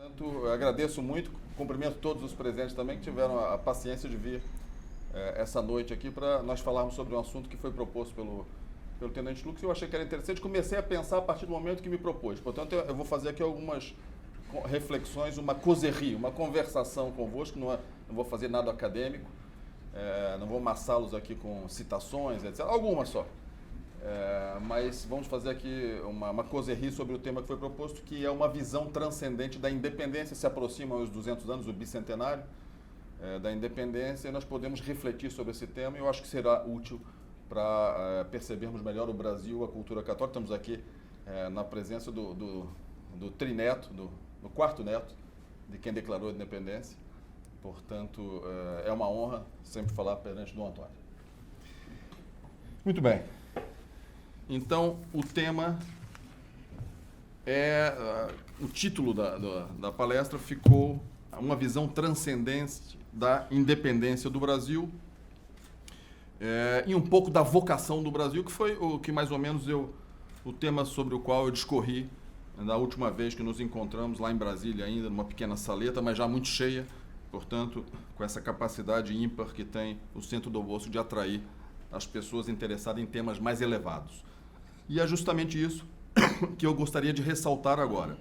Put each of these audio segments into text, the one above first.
Portanto, eu agradeço muito, cumprimento todos os presentes também que tiveram a paciência de vir essa noite aqui para nós falarmos sobre um assunto que foi proposto pelo Tenente Lucas. Eu achei que era interessante, comecei a pensar a partir do momento que me propôs. Portanto, eu vou fazer aqui algumas reflexões, uma causerie, uma conversação convosco, não vou fazer nada acadêmico, não vou amassá-los aqui com citações, etc. Algumas só. Mas vamos fazer aqui uma causerie sobre o tema que foi proposto, que é uma visão transcendente da independência. Se aproximam os 200 anos, o bicentenário da independência, e nós podemos refletir sobre esse tema, e eu acho que será útil para percebermos melhor o Brasil, a cultura católica. Estamos aqui na presença do trineto, do quarto neto de quem declarou a independência. Portanto, é uma honra sempre falar perante Dom Antônio. Muito bem. Então, o tema o título da palestra ficou uma visão transcendente da independência do Brasil e um pouco da vocação do Brasil, que foi o que mais ou menos o tema sobre o qual eu discorri na última vez que nos encontramos lá em Brasília, ainda numa pequena saleta, mas já muito cheia, portanto, com essa capacidade ímpar que tem o Centro do Bolso de atrair as pessoas interessadas em temas mais elevados. E é justamente isso que eu gostaria de ressaltar agora.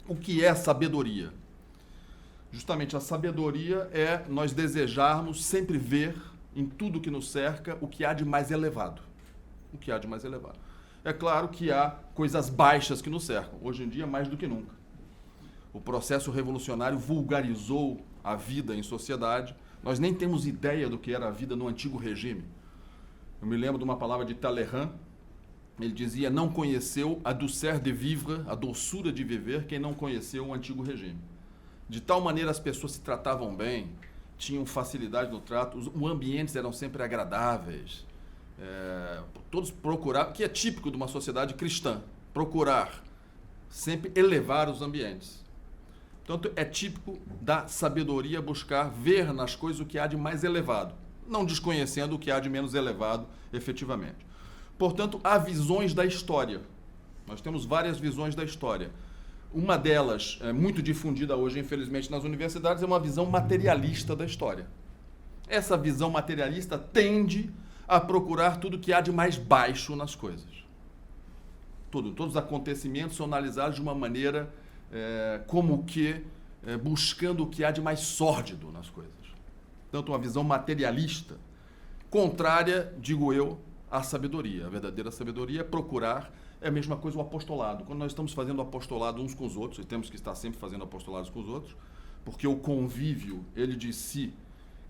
O que é sabedoria? Justamente a sabedoria é nós desejarmos sempre ver em tudo que nos cerca o que há de mais elevado. O que há de mais elevado. É claro que há coisas baixas que nos cercam, hoje em dia mais do que nunca. O processo revolucionário vulgarizou a vida em sociedade. Nós nem temos ideia do que era a vida no antigo regime. Eu me lembro de uma palavra de Talleyrand. Ele dizia: não conheceu a douceur de vivre, a doçura de viver, quem não conheceu o antigo regime. De tal maneira as pessoas se tratavam bem, tinham facilidade no trato, os ambientes eram sempre agradáveis. Todos procuravam, que é típico de uma sociedade cristã, procurar sempre elevar os ambientes. Portanto, é típico da sabedoria buscar ver nas coisas o que há de mais elevado, não desconhecendo o que há de menos elevado efetivamente. Portanto, há visões da história. Nós temos várias visões da história. Uma delas, muito difundida hoje, infelizmente, nas universidades, é uma visão materialista da história. Essa visão materialista tende a procurar tudo que há de mais baixo nas coisas. Todos os acontecimentos são analisados de uma maneira como que buscando o que há de mais sórdido nas coisas. Portanto, uma visão materialista, contrária, digo eu, à sabedoria. A verdadeira sabedoria é procurar, é a mesma coisa o apostolado. Quando nós estamos fazendo apostolado uns com os outros, e temos que estar sempre fazendo apostolados com os outros, porque o convívio, ele de si,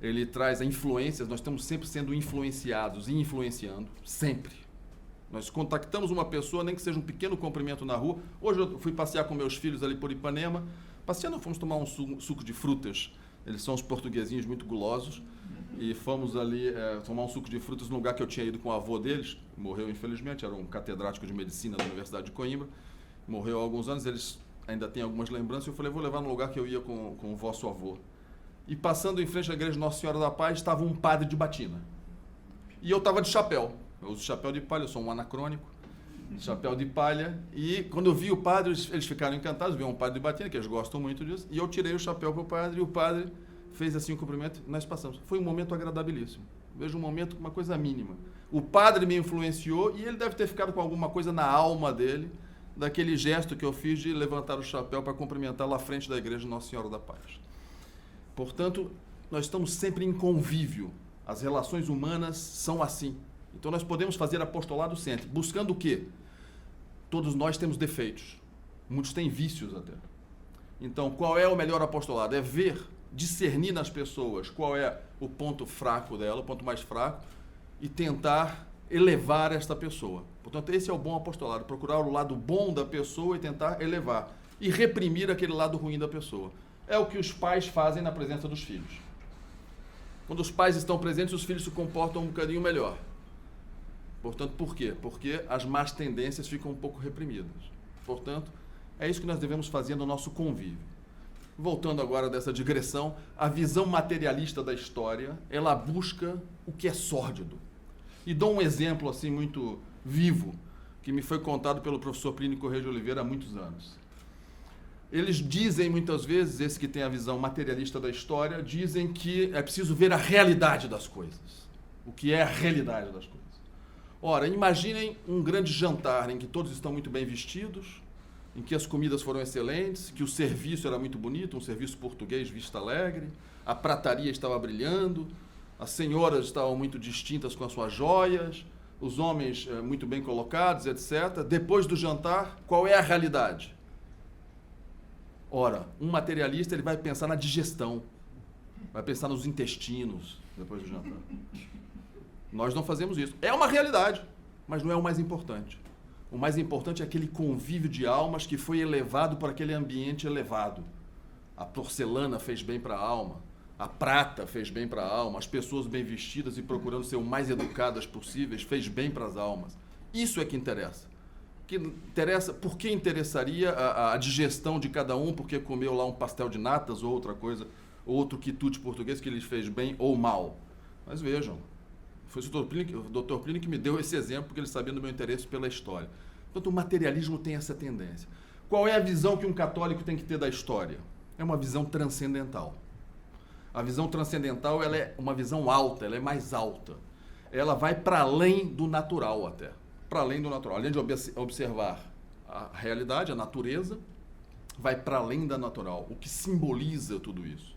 ele traz a influência, nós estamos sempre sendo influenciados e influenciando, sempre. Nós contactamos uma pessoa, nem que seja um pequeno cumprimento na rua. Hoje eu fui passear com meus filhos ali por Ipanema. Passeando, fomos tomar um suco de frutas. Eles são os portuguesinhos muito gulosos. E fomos ali tomar um suco de frutas num lugar que eu tinha ido com o avô deles. Morreu, infelizmente, era um catedrático de medicina da Universidade de Coimbra. Morreu há alguns anos, eles ainda têm algumas lembranças. Eu falei, vou levar no lugar que eu ia com o vosso avô. E passando em frente à igreja de Nossa Senhora da Paz, estava um padre de batina. E eu estava de chapéu. Eu uso chapéu de palha, eu sou um anacrônico. Chapéu de palha. E quando eu vi o padre, eles ficaram encantados. Viram um padre de batina, que eles gostam muito disso. E eu tirei o chapéu para o padre, e o padre fez assim um cumprimento, nós passamos. Foi um momento agradabilíssimo. Vejo um momento com uma coisa mínima. O padre me influenciou e ele deve ter ficado com alguma coisa na alma dele, daquele gesto que eu fiz de levantar o chapéu para cumprimentá-lo à frente da igreja de Nossa Senhora da Paz. Portanto, nós estamos sempre em convívio. As relações humanas são assim. Então nós podemos fazer apostolado sempre. Buscando o quê? Todos nós temos defeitos. Muitos têm vícios até. Então, qual é o melhor apostolado? É ver, discernir nas pessoas qual é o ponto fraco dela, o ponto mais fraco, e tentar elevar esta pessoa. Portanto, esse é o bom apostolado, procurar o lado bom da pessoa e tentar elevar, e reprimir aquele lado ruim da pessoa. É o que os pais fazem na presença dos filhos. Quando os pais estão presentes, os filhos se comportam um bocadinho melhor. Portanto, por quê? Porque as más tendências ficam um pouco reprimidas. Portanto, é isso que nós devemos fazer no nosso convívio. Voltando agora dessa digressão, a visão materialista da história, ela busca o que é sórdido. E dou um exemplo assim muito vivo, que me foi contado pelo professor Plínio Corrêa de Oliveira há muitos anos. Eles dizem muitas vezes, esse que tem a visão materialista da história, dizem que é preciso ver a realidade das coisas. O que é a realidade das coisas. Ora, imaginem um grande jantar em que todos estão muito bem vestidos, em que as comidas foram excelentes, que o serviço era muito bonito, um serviço português Vista Alegre, a prataria estava brilhando, as senhoras estavam muito distintas com as suas joias, os homens muito bem colocados, etc. Depois do jantar, qual é a realidade? Ora, um materialista ele vai pensar na digestão, vai pensar nos intestinos depois do jantar. Nós não fazemos isso. É uma realidade, mas não é o mais importante. O mais importante é aquele convívio de almas que foi elevado para aquele ambiente elevado. A porcelana fez bem para a alma, a prata fez bem para a alma, as pessoas bem vestidas e procurando ser o mais educadas possíveis fez bem para as almas. Isso é que interessa. Por que interessaria a digestão de cada um, porque comeu lá um pastel de natas ou outra coisa, outro quitute português que lhes fez bem ou mal? Mas vejam, foi o Dr. Plínio que me deu esse exemplo, porque ele sabia do meu interesse pela história. Portanto, o materialismo tem essa tendência. Qual é a visão que um católico tem que ter da história? É uma visão transcendental. A visão transcendental ela é uma visão alta, ela é mais alta. Ela vai para além do natural até. Para além do natural. Além de observar a realidade, a natureza, vai para além da natural, o que simboliza tudo isso.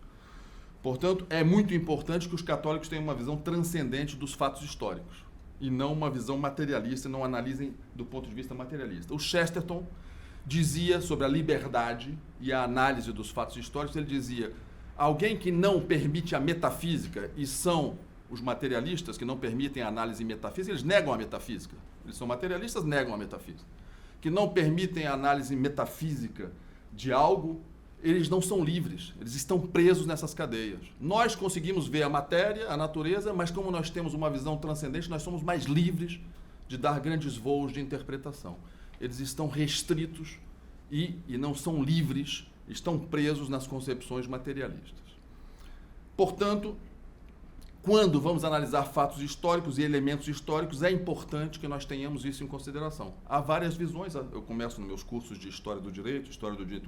Portanto, é muito importante que os católicos tenham uma visão transcendente dos fatos históricos e não uma visão materialista, não analisem do ponto de vista materialista. O Chesterton dizia sobre a liberdade e a análise dos fatos históricos, ele dizia, alguém que não permite a metafísica, e são os materialistas que não permitem a análise metafísica, eles negam a metafísica. Eles são materialistas, negam a metafísica. Que não permitem a análise metafísica de algo, eles não são livres, eles estão presos nessas cadeias. Nós conseguimos ver a matéria, a natureza, mas como nós temos uma visão transcendente, nós somos mais livres de dar grandes voos de interpretação. Eles estão restritos e não são livres, estão presos nas concepções materialistas. Portanto, quando vamos analisar fatos históricos e elementos históricos, é importante que nós tenhamos isso em consideração. Há várias visões, eu começo nos meus cursos de História do Direito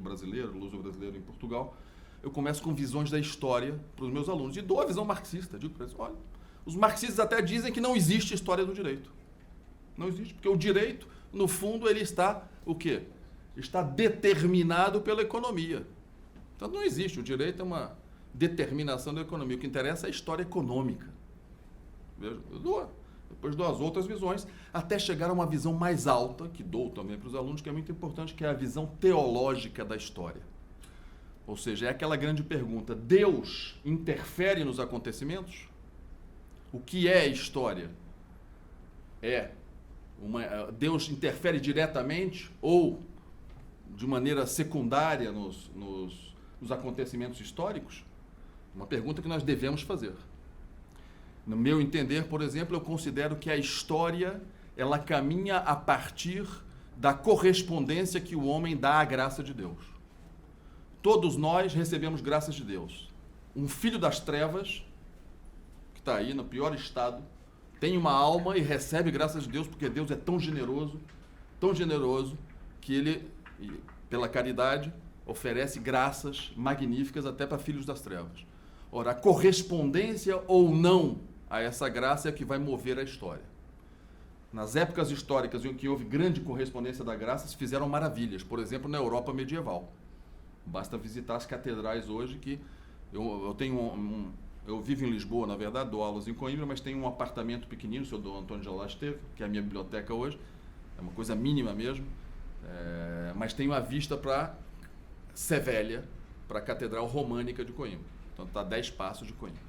Brasileiro, Luso-Brasileiro em Portugal, eu começo com visões da história para os meus alunos, e dou a visão marxista, digo para eles, olha, os marxistas até dizem que não existe história do direito. Não existe, porque o direito, no fundo, ele está, o quê? Está determinado pela economia. Então não existe, o direito é uma determinação da economia. O que interessa é a história econômica. Veja, depois dou as outras visões, até chegar a uma visão mais alta, que dou também para os alunos, que é muito importante, que é a visão teológica da história. Ou seja, é aquela grande pergunta, Deus interfere nos acontecimentos? O que é história? Deus interfere diretamente ou de maneira secundária nos acontecimentos históricos? Uma pergunta que nós devemos fazer. No meu entender, por exemplo, eu considero que a história ela caminha a partir da correspondência que o homem dá à graça de Deus. Todos nós recebemos graças de Deus. Um filho das trevas, que está aí no pior estado, tem uma alma e recebe graças de Deus, porque Deus é tão generoso, que ele, pela caridade, oferece graças magníficas até para filhos das trevas. Ora, a correspondência ou não a essa graça é que vai mover a história. Nas épocas históricas em que houve grande correspondência da graça, se fizeram maravilhas. Por exemplo, na Europa medieval. Basta visitar as catedrais hoje que... Eu vivo em Lisboa, na verdade, dou aulas em Coimbra, mas tenho um apartamento pequenino, o senhor Dom Antônio de Alá esteve, que é a minha biblioteca hoje. É uma coisa mínima mesmo. Mas tenho a vista para Sevélia, para a Catedral Românica de Coimbra. Então está a 10 passos de Coimbra.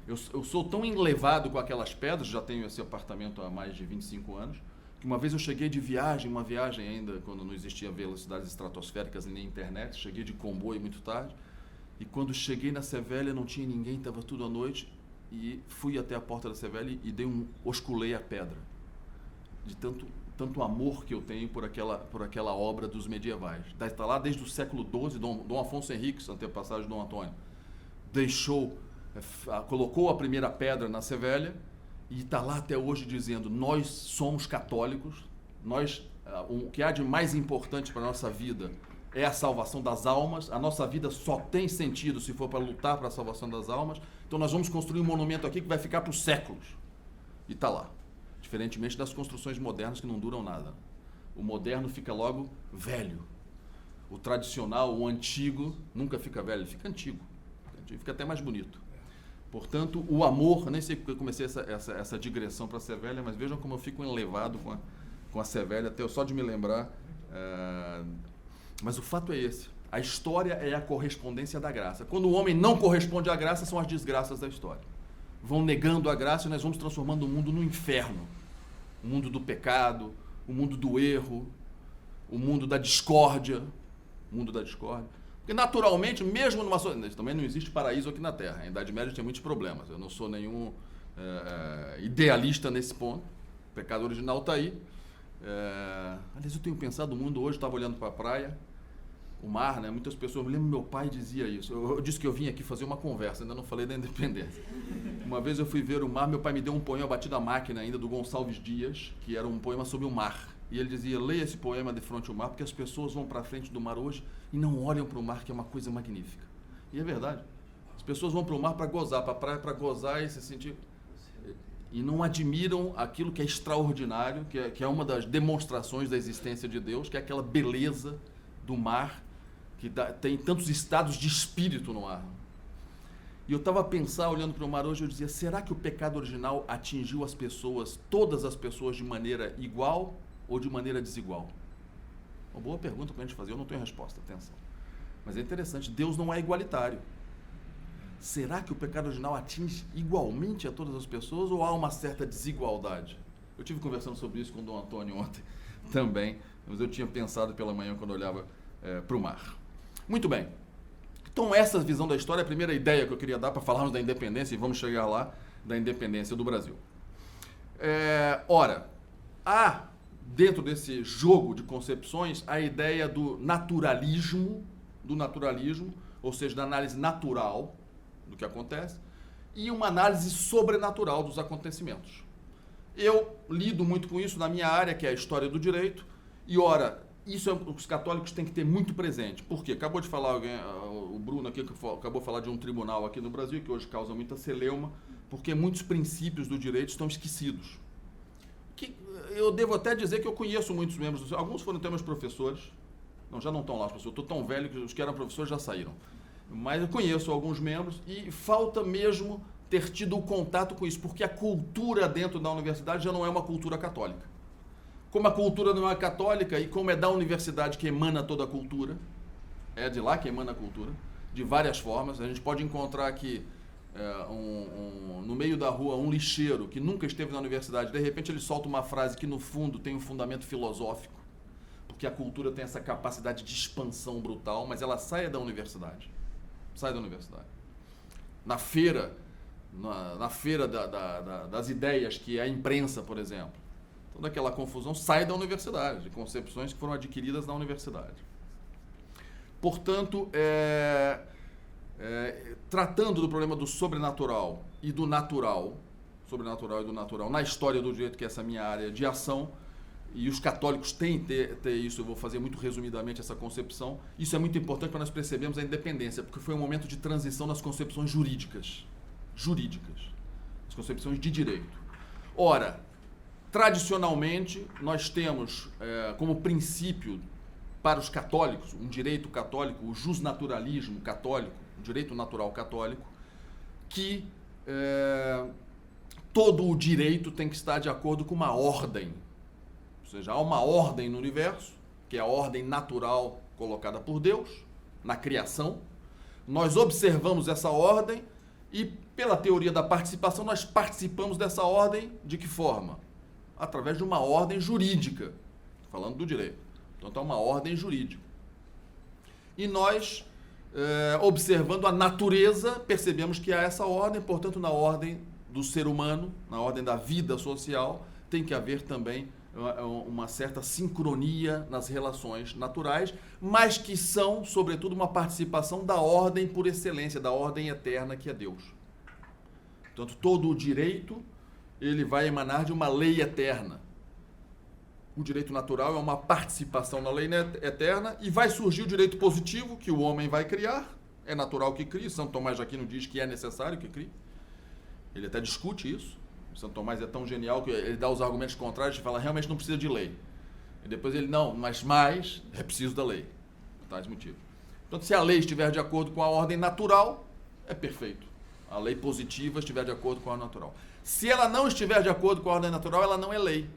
Eu sou tão enlevado com aquelas pedras, já tenho esse apartamento há mais de 25 anos, que uma vez eu cheguei de viagem, uma viagem ainda, quando não existia velocidades estratosféricas nem internet, cheguei de comboio muito tarde, e quando cheguei na Sevélia não tinha ninguém, estava tudo à noite, e fui até a porta da Sevélia e osculei a pedra, de tanto amor que eu tenho por aquela obra dos medievais. Está lá desde o século XII, Dom Afonso Henriques, antepassado de Dom Antônio, colocou a primeira pedra na Sevélia e está lá até hoje dizendo, nós somos católicos, o que há de mais importante para a nossa vida é a salvação das almas. A nossa vida só tem sentido se for para lutar para a salvação das almas. Então nós vamos construir um monumento aqui que vai ficar para os séculos. E está lá. Diferentemente das construções modernas que não duram nada. O moderno fica logo velho. O tradicional, o antigo, nunca fica velho, ele fica antigo. Fica até mais bonito. Portanto, o amor, nem sei porque eu comecei essa digressão para a Sé Velha, mas vejam como eu fico enlevado com a Sé Velha, até só de me lembrar. Mas o fato é esse. A história é a correspondência da graça. Quando o homem não corresponde à graça, são as desgraças da história. Vão negando a graça e nós vamos transformando o mundo no inferno. O mundo do pecado, o mundo do erro, o mundo da discórdia. O mundo da discórdia. Porque naturalmente, mesmo numa sociedade, também não existe paraíso aqui na Terra. A Idade Média tinha muitos problemas. Eu não sou nenhum idealista nesse ponto. O pecado original está aí. Aliás, eu tenho pensado, o mundo hoje, estava olhando para a praia, o mar, né? Muitas pessoas, eu lembro meu pai dizia isso. Eu disse que eu vim aqui fazer uma conversa, ainda não falei da independência. Uma vez eu fui ver o mar, meu pai me deu um poema batido à máquina ainda, do Gonçalves Dias, que era um poema sobre o mar. E ele dizia, leia esse poema de frente ao mar, porque as pessoas vão para frente do mar hoje e não olham para o mar, que é uma coisa magnífica. E é verdade. As pessoas vão para o mar para gozar, para a praia para gozar e se sentir... E não admiram aquilo que é extraordinário, que é uma das demonstrações da existência de Deus, que é aquela beleza do mar, que tem tantos estados de espírito no mar. E eu estava a pensar, olhando para o mar hoje, eu dizia, será que o pecado original atingiu as pessoas, todas as pessoas, de maneira igual ou de maneira desigual? Uma boa pergunta para a gente fazer, eu não tenho resposta, atenção. Mas é interessante, Deus não é igualitário. Será que o pecado original atinge igualmente a todas as pessoas ou há uma certa desigualdade? Eu tive conversando sobre isso com o Dom Antônio ontem também, mas eu tinha pensado pela manhã quando eu olhava para o mar. Muito bem. Então essa visão da história é a primeira ideia que eu queria dar para falarmos da independência, e vamos chegar lá, da independência do Brasil. Ora, há dentro desse jogo de concepções a ideia do naturalismo, ou seja, da análise natural do que acontece, e uma análise sobrenatural dos acontecimentos. Eu lido muito com isso na minha área, que é a história do direito, e ora, isso os católicos têm que ter muito presente. Por quê? Acabou de falar o Bruno aqui, que acabou de falar de um tribunal aqui no Brasil, que hoje causa muita celeuma, porque muitos princípios do direito estão esquecidos. Eu devo até dizer que eu conheço muitos membros, alguns foram até meus professores, já não estão lá, eu estou tão velho que os que eram professores já saíram. Mas eu conheço alguns membros e falta mesmo ter tido o contato com isso, porque a cultura dentro da universidade já não é uma cultura católica. Como a cultura não é católica e como é da universidade que emana toda a cultura, é de lá que emana a cultura, de várias formas. A gente pode encontrar aqui no meio da rua um lixeiro que nunca esteve na universidade, de repente ele solta uma frase que no fundo tem um fundamento filosófico, porque a cultura tem essa capacidade de expansão brutal, mas ela sai da universidade. Sai da universidade. Na feira, das ideias, que é a imprensa, por exemplo, toda aquela confusão sai da universidade, de concepções que foram adquiridas na universidade. Portanto, tratando do problema do sobrenatural e do natural, na história do direito, que é essa minha área de ação, e os católicos têm ter isso, eu vou fazer muito resumidamente essa concepção. Isso é muito importante para nós percebermos a independência, porque foi um momento de transição nas concepções jurídicas, as concepções de direito. Ora, tradicionalmente, nós temos como princípio para os católicos, um direito católico, o justnaturalismo católico, o direito natural católico, que todo o direito tem que estar de acordo com uma ordem. Ou seja, há uma ordem no universo, que é a ordem natural colocada por Deus, na criação. Nós observamos essa ordem e, pela teoria da participação, nós participamos dessa ordem de que forma? Através de uma ordem jurídica, falando do direito. Então, é uma ordem jurídica. E nós, observando a natureza, percebemos que há essa ordem, portanto, na ordem do ser humano, na ordem da vida social, tem que haver também uma certa sincronia nas relações naturais, mas que são, sobretudo, uma participação da ordem por excelência, da ordem eterna que é Deus. Portanto, todo o direito ele vai emanar de uma lei eterna. O direito natural é uma participação na lei eterna e vai surgir o direito positivo que o homem vai criar. É natural que crie. São Tomás de Aquino diz que é necessário que crie. Ele até discute isso. São Tomás é tão genial que ele dá os argumentos contrários e fala realmente não precisa de lei. E depois ele, não, mas mais é preciso da lei. Por tais motivos. Então, se a lei estiver de acordo com a ordem natural, é perfeito. A lei positiva estiver de acordo com a ordem natural. Se ela não estiver de acordo com a ordem natural, ela não é lei.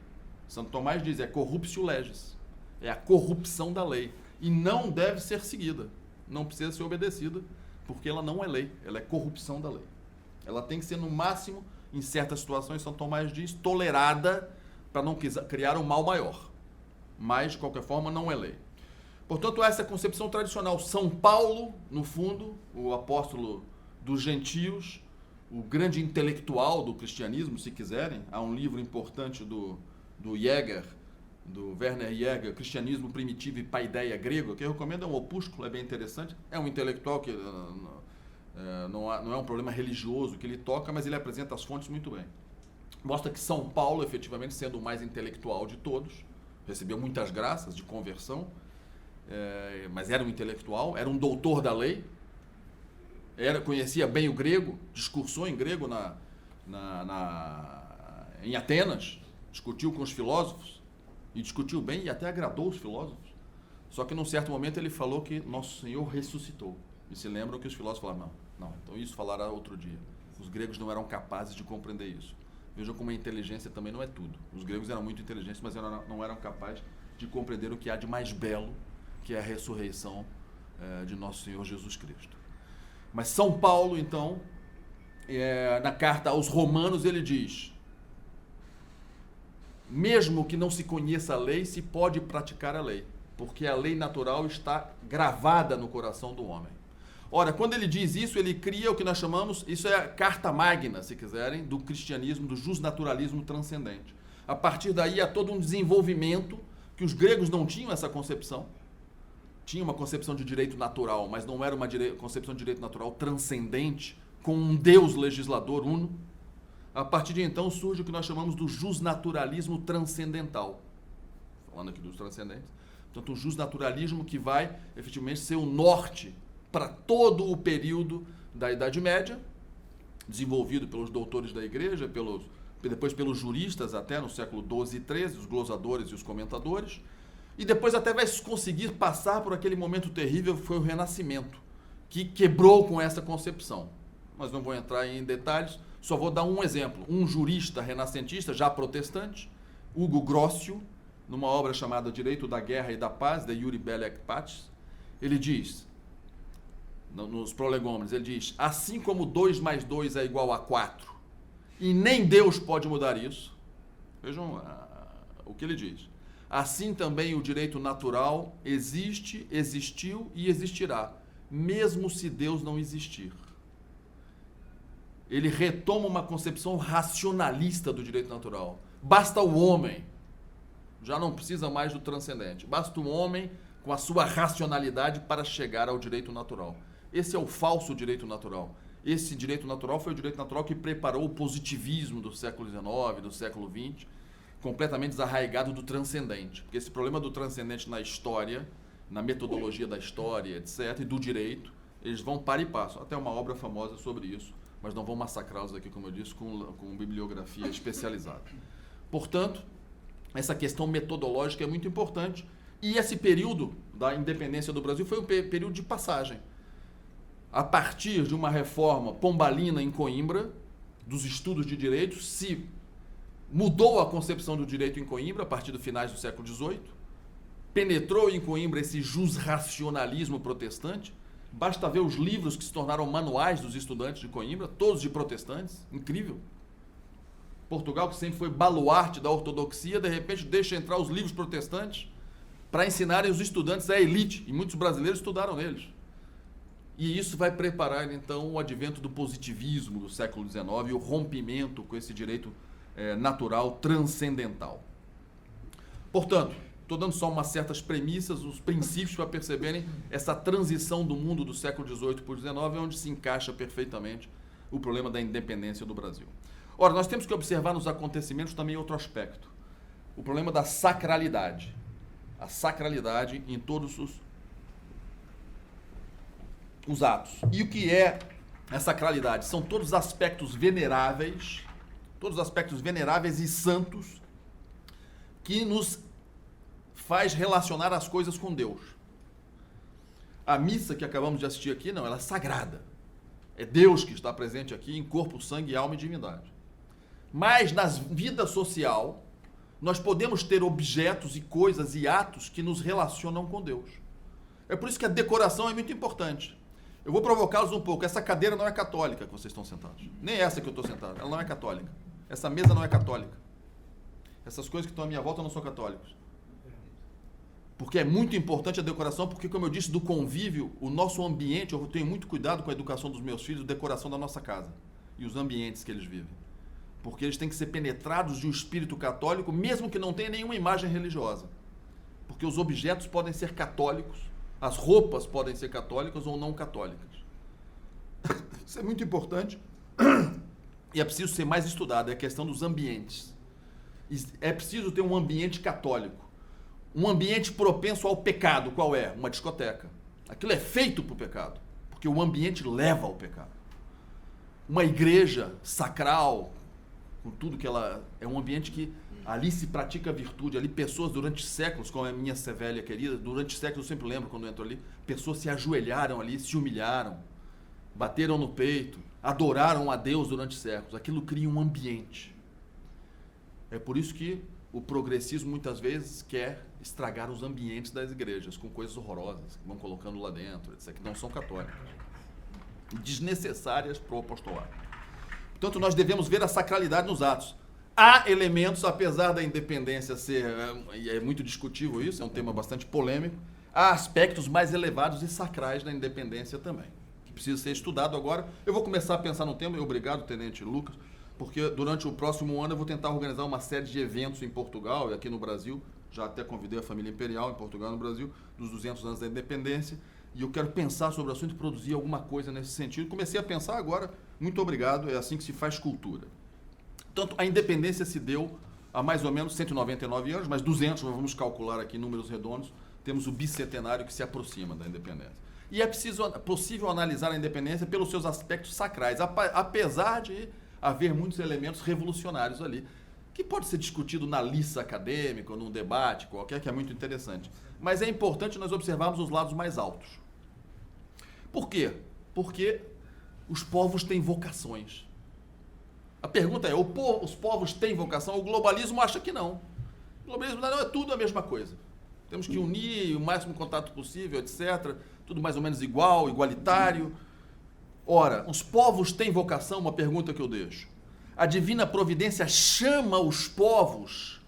Santo Tomás diz, é corruptio legis. É a corrupção da lei. E não deve ser seguida. Não precisa ser obedecida, porque ela não é lei. Ela é corrupção da lei. Ela tem que ser, no máximo, em certas situações, Santo Tomás diz, tolerada para não criar um mal maior. Mas, de qualquer forma, não é lei. Portanto, essa concepção tradicional. São Paulo, no fundo, o apóstolo dos gentios, o grande intelectual do cristianismo, se quiserem. Há um livro importante do Jäger, do Werner Jäger, Cristianismo Primitivo e Paideia Grego, que eu recomendo, é um opúsculo, é bem interessante. É um intelectual que não é um problema religioso que ele toca, mas ele apresenta as fontes muito bem. Mostra que São Paulo, efetivamente, sendo o mais intelectual de todos, recebeu muitas graças de conversão, mas era um intelectual, era um doutor da lei, conhecia bem o grego, discursou em grego em Atenas, discutiu com os filósofos, e discutiu bem e até agradou os filósofos. Só que num certo momento ele falou que Nosso Senhor ressuscitou. E se lembram que os filósofos falaram, não, então isso falará outro dia. Os gregos não eram capazes de compreender isso. Vejam como a inteligência também não é tudo. Os gregos eram muito inteligentes, mas não eram capazes de compreender o que há de mais belo, que é a ressurreição de Nosso Senhor Jesus Cristo. Mas São Paulo, então, na carta aos Romanos, ele diz, mesmo que não se conheça a lei, se pode praticar a lei, porque a lei natural está gravada no coração do homem. Ora, quando ele diz isso, ele cria o que nós chamamos, isso é a carta magna, se quiserem, do cristianismo, do justnaturalismo transcendente. A partir daí há todo um desenvolvimento, que os gregos não tinham essa concepção. Tinha uma concepção de direito natural, mas não era uma concepção de direito natural transcendente, com um Deus legislador uno. A partir de então surge o que nós chamamos do justnaturalismo transcendental. Falando aqui dos transcendentes. Portanto, o justnaturalismo que vai, efetivamente, ser o norte para todo o período da Idade Média, desenvolvido pelos doutores da Igreja, depois pelos juristas até no século XII e XIII, os glosadores e os comentadores, e depois até vai conseguir passar por aquele momento terrível que foi o Renascimento, que quebrou com essa concepção. Mas não vou entrar em detalhes, só vou dar um exemplo. Um jurista renascentista, já protestante, Hugo Grocio, numa obra chamada Direito da Guerra e da Paz, de Iuri Belli et Pacis, ele diz, nos prolegômenos, ele diz, assim como 2 mais 2 é igual a 4, e nem Deus pode mudar isso, vejam o que ele diz, assim também o direito natural existe, existiu e existirá, mesmo se Deus não existir. Ele retoma uma concepção racionalista do direito natural. Basta o homem, já não precisa mais do transcendente, basta o homem com a sua racionalidade para chegar ao direito natural. Esse é o falso direito natural. Esse direito natural foi o direito natural que preparou o positivismo do século XIX, do século XX, completamente desarraigado do transcendente. Porque esse problema do transcendente na história, na metodologia da história, etc., e do direito, eles vão para e passo. Até uma obra famosa sobre isso, mas não vou massacrá-los aqui, como eu disse, com bibliografia especializada. Portanto, essa questão metodológica é muito importante. E esse período da independência do Brasil foi um período de passagem. A partir de uma reforma pombalina em Coimbra, dos estudos de direito, se mudou a concepção do direito em Coimbra, a partir dos finais do século XVIII, penetrou em Coimbra esse jusracionalismo protestante. Basta ver os livros que se tornaram manuais dos estudantes de Coimbra, todos de protestantes, incrível. Portugal, que sempre foi baluarte da ortodoxia, de repente deixa entrar os livros protestantes para ensinarem os estudantes a elite, e muitos brasileiros estudaram neles. E isso vai preparar, então, o advento do positivismo do século XIX e o rompimento com esse direito natural transcendental. Portanto, estou dando só umas certas premissas, os princípios para perceberem essa transição do mundo do século XVIII para o XIX, onde se encaixa perfeitamente o problema da independência do Brasil. Ora, nós temos que observar nos acontecimentos também outro aspecto. o problema da sacralidade. A sacralidade em todos os atos. E o que é a sacralidade? São todos os aspectos veneráveis e santos que nos faz relacionar as coisas com Deus. A missa que acabamos de assistir aqui, não, ela é sagrada. É Deus que está presente aqui em corpo, sangue, alma e divindade. Mas na vida social, nós podemos ter objetos e coisas e atos que nos relacionam com Deus. É por isso que a decoração é muito importante. Eu vou provocá-los um pouco. Essa cadeira não é católica que vocês estão sentados. Nem essa que eu estou sentado. Ela não é católica. Essa mesa não é católica. Essas coisas que estão à minha volta não são católicas. Porque é muito importante a decoração, porque, como eu disse, do convívio, o nosso ambiente, eu tenho muito cuidado com a educação dos meus filhos, a decoração da nossa casa e os ambientes que eles vivem. Porque eles têm que ser penetrados de um espírito católico, mesmo que não tenha nenhuma imagem religiosa. Porque os objetos podem ser católicos, as roupas podem ser católicas ou não católicas. Isso é muito importante e é preciso ser mais estudado, é a questão dos ambientes. É preciso ter um ambiente católico. Um ambiente propenso ao pecado, qual é? Uma discoteca. Aquilo é feito para o pecado, porque o ambiente leva ao pecado. Uma igreja sacral, com tudo que ela... É um ambiente que ali se pratica a virtude, ali pessoas durante séculos, como a minha Sevélia querida, durante séculos, eu sempre lembro quando eu entro ali, pessoas se ajoelharam ali, se humilharam, bateram no peito, adoraram a Deus durante séculos. Aquilo cria um ambiente. É por isso que o progressismo muitas vezes quer estragar os ambientes das igrejas com coisas horrorosas que vão colocando lá dentro, etc., que não são católicas, desnecessárias para o apostolado. Portanto, nós devemos ver a sacralidade nos atos. Há elementos, apesar da independência ser, e é muito discutível isso, é um tema bastante polêmico, há aspectos mais elevados e sacrais da independência também, que precisa ser estudado agora. Eu vou começar a pensar no tema, e obrigado, Tenente Lucas, porque durante o próximo ano eu vou tentar organizar uma série de eventos em Portugal e aqui no Brasil. Já até convidei a família imperial em Portugal e no Brasil, dos 200 anos da independência, e eu quero pensar sobre o assunto e produzir alguma coisa nesse sentido. Comecei a pensar agora, muito obrigado, é assim que se faz cultura. Portanto, a independência se deu há mais ou menos 199 anos, mas 200, vamos calcular aqui números redondos, temos o bicentenário que se aproxima da independência. E é possível analisar a independência pelos seus aspectos sacrais, apesar de haver muitos elementos revolucionários ali, que pode ser discutido na liça acadêmica ou num debate qualquer, que é muito interessante. Mas é importante nós observarmos os lados mais altos. Por quê? Porque os povos têm vocações. A pergunta é, os povos têm vocação? O globalismo acha que não. O globalismo não é tudo a mesma coisa. Temos que unir o máximo contato possível, etc. Tudo mais ou menos igual, igualitário. Ora, os povos têm vocação? Uma pergunta que eu deixo. A divina providência chama os povos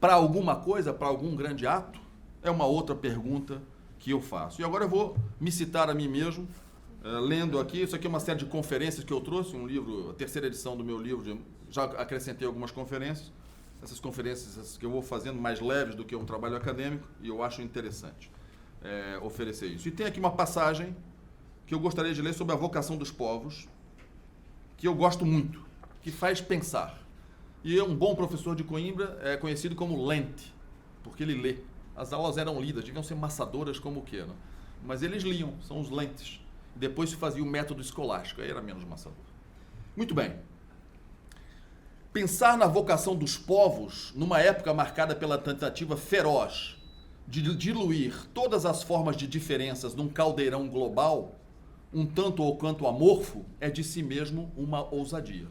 para alguma coisa, para algum grande ato? É uma outra pergunta que eu faço. E agora eu vou me citar a mim mesmo, lendo aqui, isso aqui é uma série de conferências que eu trouxe, um livro, a terceira edição do meu livro, já acrescentei algumas conferências, essas conferências que eu vou fazendo mais leves do que um trabalho acadêmico, e eu acho interessante oferecer isso. E tem aqui uma passagem que eu gostaria de ler sobre a vocação dos povos, que eu gosto muito, que faz pensar. E um bom professor de Coimbra é conhecido como lente, porque ele lê. As aulas eram lidas, deviam ser maçadoras como o quê, né? Mas eles liam, são os lentes. Depois se fazia o método escolástico, aí era menos maçador. Muito bem. Pensar na vocação dos povos, numa época marcada pela tentativa feroz de diluir todas as formas de diferenças num caldeirão global, um tanto ou quanto amorfo, é de si mesmo uma ousadia.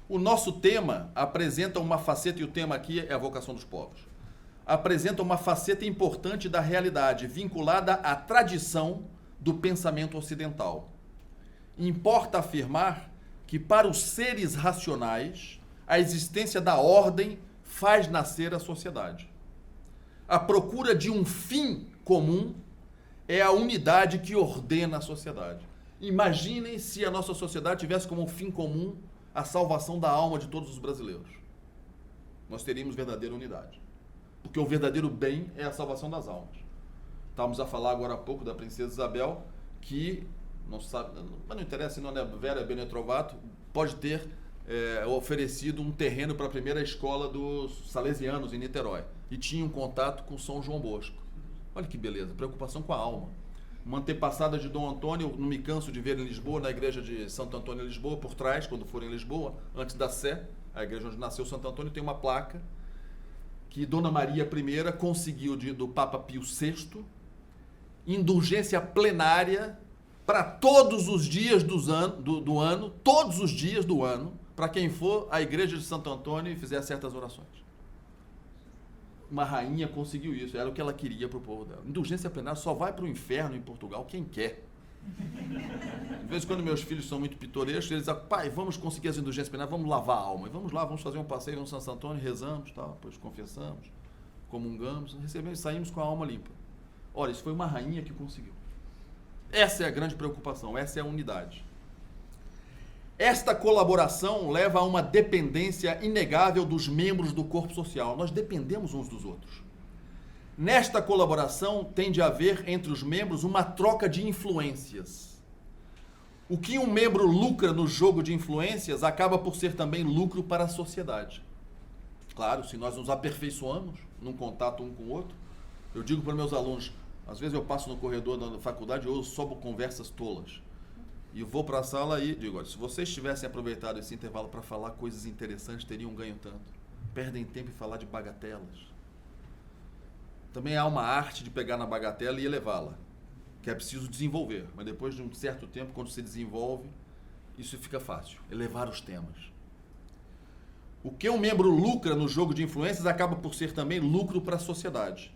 O nosso tema apresenta uma faceta, e o tema aqui é a vocação dos povos, apresenta uma faceta importante da realidade, vinculada à tradição do pensamento ocidental. Importa afirmar que, para os seres racionais, a existência da ordem faz nascer a sociedade. A procura de um fim comum é a unidade que ordena a sociedade. Imaginem se a nossa sociedade tivesse como fim comum a salvação da alma de todos os brasileiros. Nós teríamos verdadeira unidade. Porque o verdadeiro bem é a salvação das almas. Estávamos a falar agora há pouco da princesa Isabel, que, não sabe, mas não interessa, não é Vera Benetrovato, pode ter oferecido um terreno para a primeira escola dos salesianos em Niterói. E tinha um contato com São João Bosco. Olha que beleza, preocupação com a alma. Uma antepassada de Dom Antônio, não me canso de ver em Lisboa, na igreja de Santo Antônio em Lisboa, por trás, quando for em Lisboa, antes da Sé, a igreja onde nasceu Santo Antônio, tem uma placa que Dona Maria I conseguiu do Papa Pio VI, indulgência plenária para todos os dias do ano, todos os dias do ano, para quem for à igreja de Santo Antônio e fizer certas orações. Uma rainha conseguiu isso, era o que ela queria para o povo dela. Indulgência plenária só vai para o inferno em Portugal quem quer. De vez em quando meus filhos são muito pitorescos, eles dizem, pai, vamos conseguir as indulgências plenárias, vamos lavar a alma. E vamos lá, vamos fazer um passeio no Santo Antônio, rezamos, tal, depois confessamos, comungamos, recebemos e saímos com a alma limpa. Olha, isso foi uma rainha que conseguiu. Essa é a grande preocupação, essa é a unidade. Esta colaboração leva a uma dependência inegável dos membros do corpo social. Nós dependemos uns dos outros. Nesta colaboração tem de haver entre os membros uma troca de influências. O que um membro lucra no jogo de influências acaba por ser também lucro para a sociedade. Claro, se nós nos aperfeiçoamos num contato um com o outro, eu digo para meus alunos, às vezes eu passo no corredor da faculdade e eu sobo conversas tolas. E eu vou para a sala e digo, olha, se vocês tivessem aproveitado esse intervalo para falar coisas interessantes, teriam ganho tanto. Perdem tempo em falar de bagatelas. Também há uma arte de pegar na bagatela e elevá-la, que é preciso desenvolver. Mas depois de um certo tempo, quando se desenvolve, isso fica fácil, elevar os temas. O que um membro lucra no jogo de influências acaba por ser também lucro para a sociedade.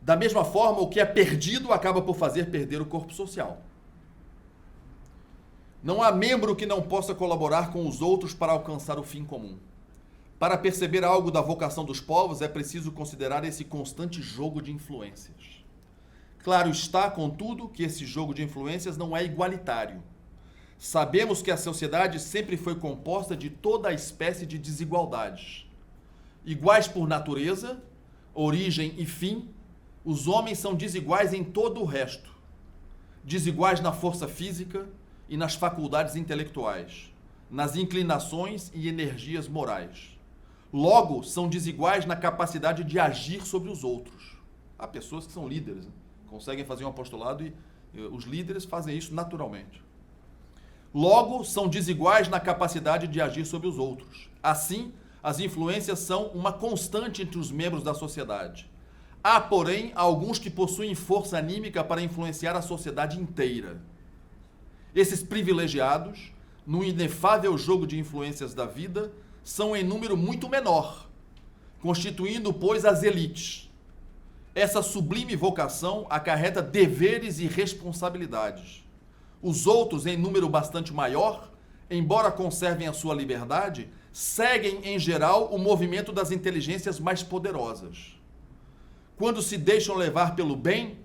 Da mesma forma, o que é perdido acaba por fazer perder o corpo social. Não há membro que não possa colaborar com os outros para alcançar o fim comum. Para perceber algo da vocação dos povos, é preciso considerar esse constante jogo de influências. Claro está, contudo, que esse jogo de influências não é igualitário. Sabemos que a sociedade sempre foi composta de toda a espécie de desigualdades. Iguais por natureza, origem e fim, os homens são desiguais em todo o resto. Desiguais na força física e nas faculdades intelectuais, nas inclinações e energias morais. Logo, são desiguais na capacidade de agir sobre os outros. Há pessoas que são líderes, né? Conseguem fazer um apostolado e os líderes fazem isso naturalmente. Logo, são desiguais na capacidade de agir sobre os outros. Assim, as influências são uma constante entre os membros da sociedade. Há, porém, alguns que possuem força anímica para influenciar a sociedade inteira. Esses privilegiados, no inefável jogo de influências da vida, são em número muito menor, constituindo, pois, as elites. Essa sublime vocação acarreta deveres e responsabilidades. Os outros, em número bastante maior, embora conservem a sua liberdade, seguem, em geral, o movimento das inteligências mais poderosas. Quando se deixam levar pelo bem,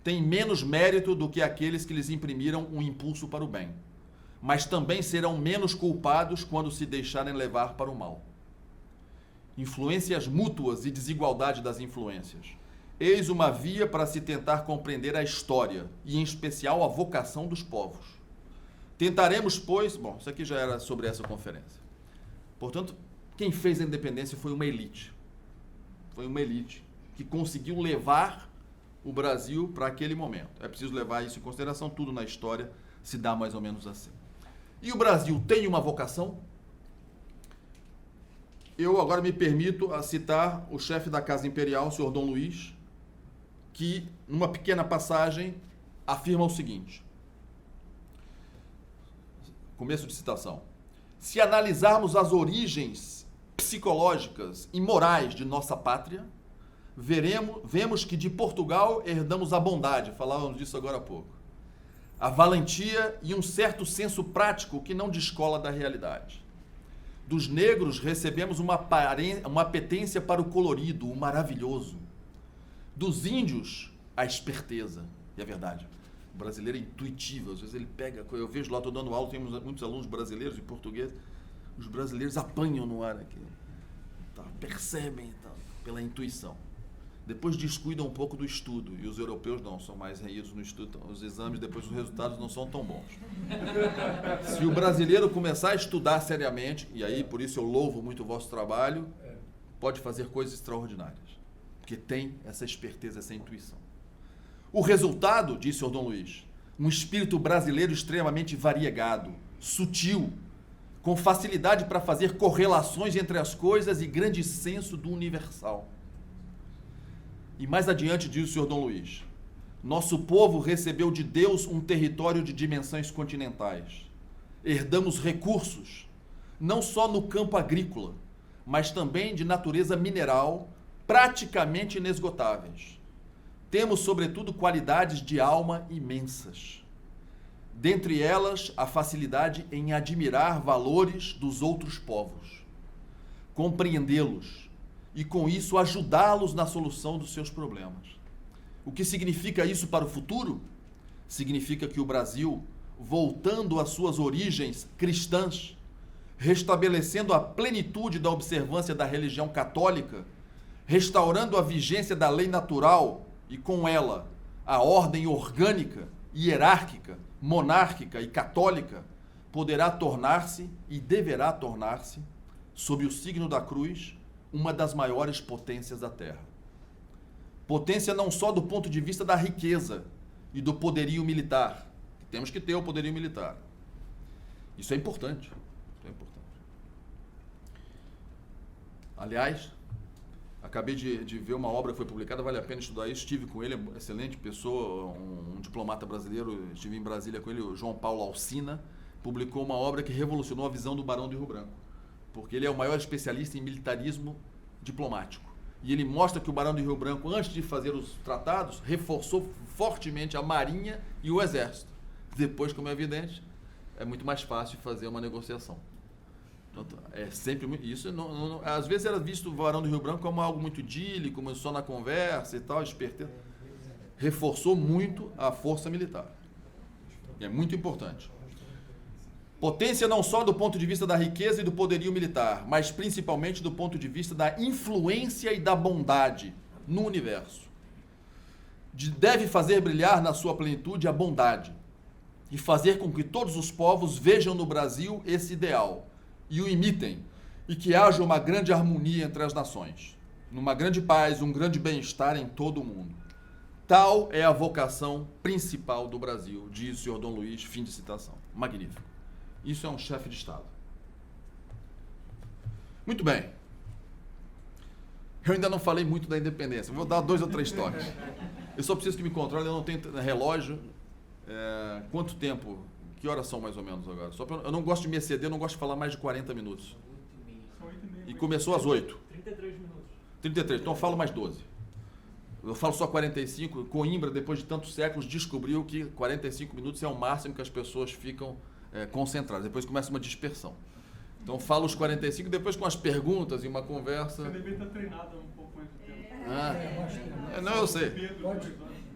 têm menos mérito do que aqueles que lhes imprimiram um impulso para o bem, mas também serão menos culpados quando se deixarem levar para o mal. Influências mútuas e desigualdade das influências. Eis uma via para se tentar compreender a história e, em especial, a vocação dos povos. Tentaremos, pois... Bom, isso aqui já era sobre essa conferência. Portanto, quem fez a independência foi uma elite. Foi uma elite que conseguiu levar o Brasil para aquele momento. É preciso levar isso em consideração, tudo na história se dá mais ou menos assim. E o Brasil tem uma vocação? Eu agora me permito citar o chefe da Casa Imperial, o senhor Dom Luiz, que, numa pequena passagem, afirma o seguinte. Começo de citação. Se analisarmos as origens psicológicas e morais de nossa pátria, vemos que de Portugal herdamos a bondade, falávamos disso agora há pouco, a valentia e um certo senso prático que não descola da realidade. Dos negros recebemos uma apetência para o colorido, o maravilhoso. Dos índios, a esperteza. E é verdade, o brasileiro é intuitivo, às vezes ele pega, eu vejo lá, estou dando aula, temos muitos alunos brasileiros e portugueses, os brasileiros apanham no ar aqui, tá, percebem, tá, pela intuição. depois descuidam um pouco do estudo. E os europeus não, são mais reídos no estudo. Os exames, depois os resultados não são tão bons. Se o brasileiro começar a estudar seriamente, e aí por isso eu louvo muito o vosso trabalho, pode fazer coisas extraordinárias. Porque tem essa esperteza, essa intuição. O resultado, disse o Dom Luiz, um espírito brasileiro extremamente variegado, sutil, com facilidade para fazer correlações entre as coisas e grande senso do universal. E mais adiante diz o senhor Dom Luiz, nosso povo recebeu de Deus um território de dimensões continentais. Herdamos recursos, não só no campo agrícola, mas também de natureza mineral, praticamente inesgotáveis. Temos, sobretudo, qualidades de alma imensas. Dentre elas, a facilidade em admirar valores dos outros povos, compreendê-los e, com isso, ajudá-los na solução dos seus problemas. O que significa isso para o futuro? Significa que o Brasil, voltando às suas origens cristãs, restabelecendo a plenitude da observância da religião católica, restaurando a vigência da lei natural e, com ela, a ordem orgânica, hierárquica, monárquica e católica, poderá tornar-se e deverá tornar-se, sob o signo da cruz, uma das maiores potências da Terra. Potência não só do ponto de vista da riqueza e do poderio militar. Temos que ter o poderio militar. Isso é importante. Isso é importante. Aliás, acabei de ver uma obra que foi publicada, vale a pena estudar isso. Estive com ele, excelente pessoa, um diplomata brasileiro. Estive em Brasília com ele, o João Paulo Alsina. Publicou uma obra que revolucionou a visão do Barão de Rio Branco. Porque ele é o maior especialista em militarismo diplomático. E ele mostra que o Barão de Rio Branco, antes de fazer os tratados, reforçou fortemente a Marinha e o Exército. Depois, como é evidente, é muito mais fácil fazer uma negociação. Portanto, é sempre muito... Isso às vezes era visto o Barão do Rio Branco como algo muito idílico, como só na conversa e tal, esperteza. Reforçou muito a força militar. E é muito importante. Potência não só do ponto de vista da riqueza e do poderio militar, mas principalmente do ponto de vista da influência e da bondade no universo. Deve fazer brilhar na sua plenitude a bondade e fazer com que todos os povos vejam no Brasil esse ideal e o imitem, e que haja uma grande harmonia entre as nações, numa grande paz, um grande bem-estar em todo o mundo. Tal é a vocação principal do Brasil, diz o senhor Dom Luiz, fim de citação. Magnífico. Isso é um chefe de Estado. Muito bem. Eu ainda não falei muito da independência. Vou dar 2 ou 3 toques. Eu só preciso que me controle, eu não tenho relógio. Quanto tempo? Que horas são mais ou menos agora? Eu não gosto de me exceder, eu não gosto de falar mais de 40 minutos. E começou às 8. 33 minutos. 33, então eu falo mais 12. Eu falo só 45. Coimbra, depois de tantos séculos, descobriu que 45 minutos é o máximo que as pessoas ficam concentradas. Depois começa uma dispersão. Então eu falo os 45, depois com as perguntas e uma conversa... Você deve estar treinado um pouco mais do tempo. Não, eu sei.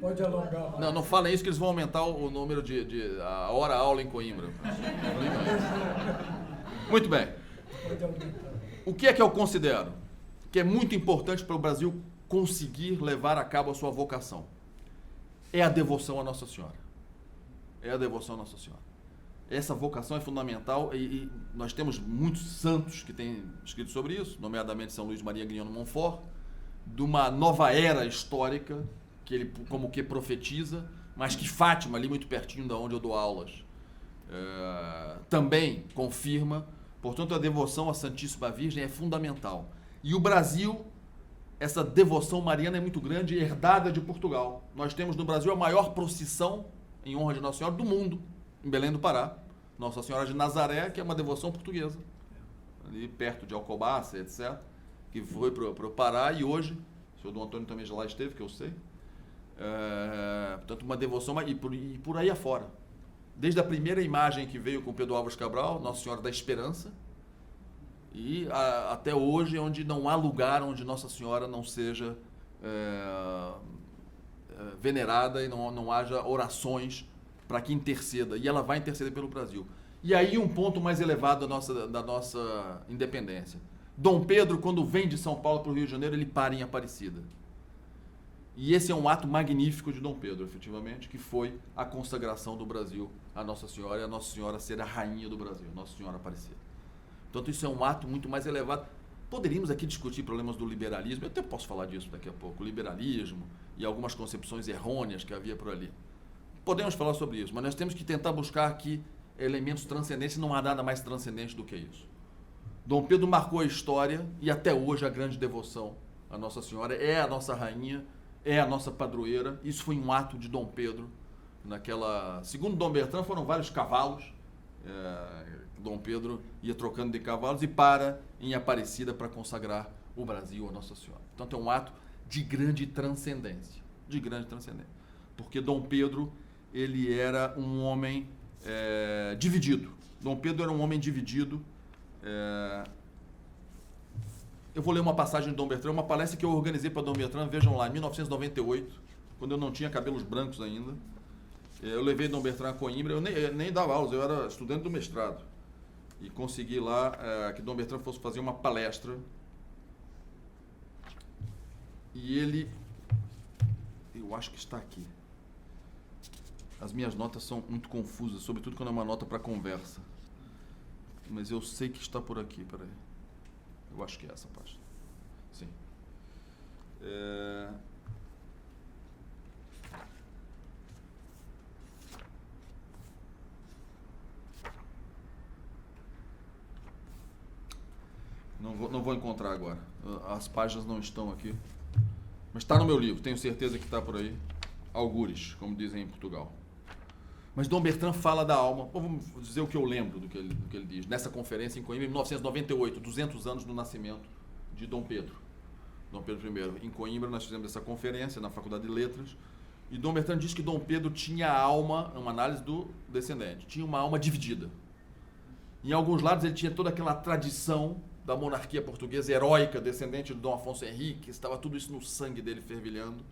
Pode alongar. Não falem isso que eles vão aumentar o número a hora-aula em Coimbra. Muito bem. O que é que eu considero que é muito importante para o Brasil conseguir levar a cabo a sua vocação? É a devoção à Nossa Senhora. É a devoção à Nossa Senhora. Essa vocação é fundamental e nós temos muitos santos que têm escrito sobre isso, nomeadamente São Luís Maria Grignion Montfort, de uma nova era histórica que ele como que profetiza, mas que Fátima, ali muito pertinho da onde eu dou aulas, também confirma. Portanto, a devoção à Santíssima Virgem é fundamental. E o Brasil, essa devoção mariana é muito grande, herdada de Portugal. Nós temos no Brasil a maior procissão em honra de Nossa Senhora do mundo, em Belém do Pará. Nossa Senhora de Nazaré, que é uma devoção portuguesa, ali perto de Alcobaça, etc., que foi para o Pará e hoje, o senhor Dom Antônio também já lá esteve, que eu sei. Portanto, uma devoção, e por aí afora. Desde a primeira imagem que veio com Pedro Álvares Cabral, Nossa Senhora da Esperança, e até hoje, onde não há lugar onde Nossa Senhora não seja venerada e não haja orações para que interceda, e ela vai interceder pelo Brasil. E aí um ponto mais elevado da nossa independência. Dom Pedro, quando vem de São Paulo para o Rio de Janeiro, ele para em Aparecida. E esse é um ato magnífico de Dom Pedro, efetivamente, que foi a consagração do Brasil à Nossa Senhora e a Nossa Senhora ser a rainha do Brasil, Nossa Senhora Aparecida. Portanto, isso é um ato muito mais elevado. Poderíamos aqui discutir problemas do liberalismo, eu até posso falar disso daqui a pouco, o liberalismo e algumas concepções errôneas que havia por ali. Podemos falar sobre isso, mas nós temos que tentar buscar aqui elementos transcendentes, não há nada mais transcendente do que isso. Dom Pedro marcou a história e até hoje a grande devoção à Nossa Senhora é a nossa rainha, é a nossa padroeira. Isso foi um ato de Dom Pedro naquela... Segundo Dom Bertrand, foram vários cavalos. Dom Pedro ia trocando de cavalos e para em Aparecida para consagrar o Brasil a Nossa Senhora. Portanto, é um ato de grande transcendência. De grande transcendência. Porque Dom Pedro, ele era um homem dividido. Dom Pedro era um homem dividido. Eu vou ler uma passagem de Dom Bertrand, uma palestra que eu organizei para Dom Bertrand, vejam lá, em 1998, quando eu não tinha cabelos brancos ainda. Eu levei Dom Bertrand a Coimbra, eu nem dava aulas, eu era estudante do mestrado. E consegui lá que Dom Bertrand fosse fazer uma palestra. E ele... Eu acho que está aqui. As minhas notas são muito confusas, sobretudo quando é uma nota para conversa. Mas eu sei que está por aqui, peraí. Eu acho que é essa página. Sim. Não vou encontrar agora. As páginas não estão aqui. Mas está no meu livro, tenho certeza que está por aí. Algures, como dizem em Portugal. Mas Dom Bertrand fala da alma. Vamos dizer o que eu lembro do que ele diz. Nessa conferência em Coimbra, em 1998, 200 anos do nascimento de Dom Pedro. Dom Pedro I. Em Coimbra, nós fizemos essa conferência na Faculdade de Letras. E Dom Bertrand diz que Dom Pedro tinha a alma, uma análise do descendente, tinha uma alma dividida. Em alguns lados ele tinha toda aquela tradição da monarquia portuguesa heróica, descendente de Dom Afonso Henrique, estava tudo isso no sangue dele fervilhando,